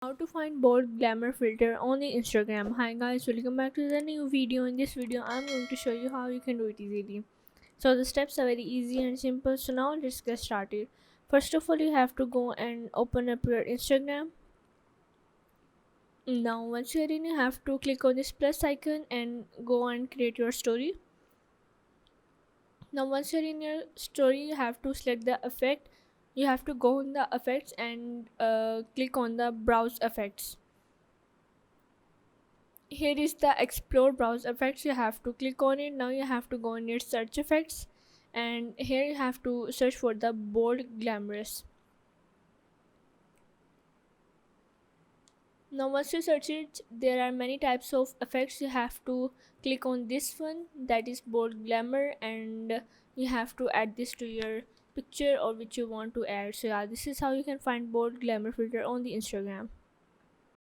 How to find bold glamour filter on the Instagram. Hi guys, welcome back to the new video. In this video I'm going to show you how you can do it easily. So the steps are very easy and simple, so now let's get started. First of all, you have to go and open up your Instagram. Now once you're in, you have to click on this plus icon and go and create your story. Now once you're in your story, you have to select the effect. You have to go on the effects and click on the browse effects. Here is the explore browse effects. You have to click on it. Now you have to go in your search effects, and here you have to search for the bold glamorous. Now once you search it, there are many types of effects. You have to click on this one, that is bold glamour, and you have to add this to your picture or which you want to add. So yeah, this is how you can find bold glamour filter on the Instagram.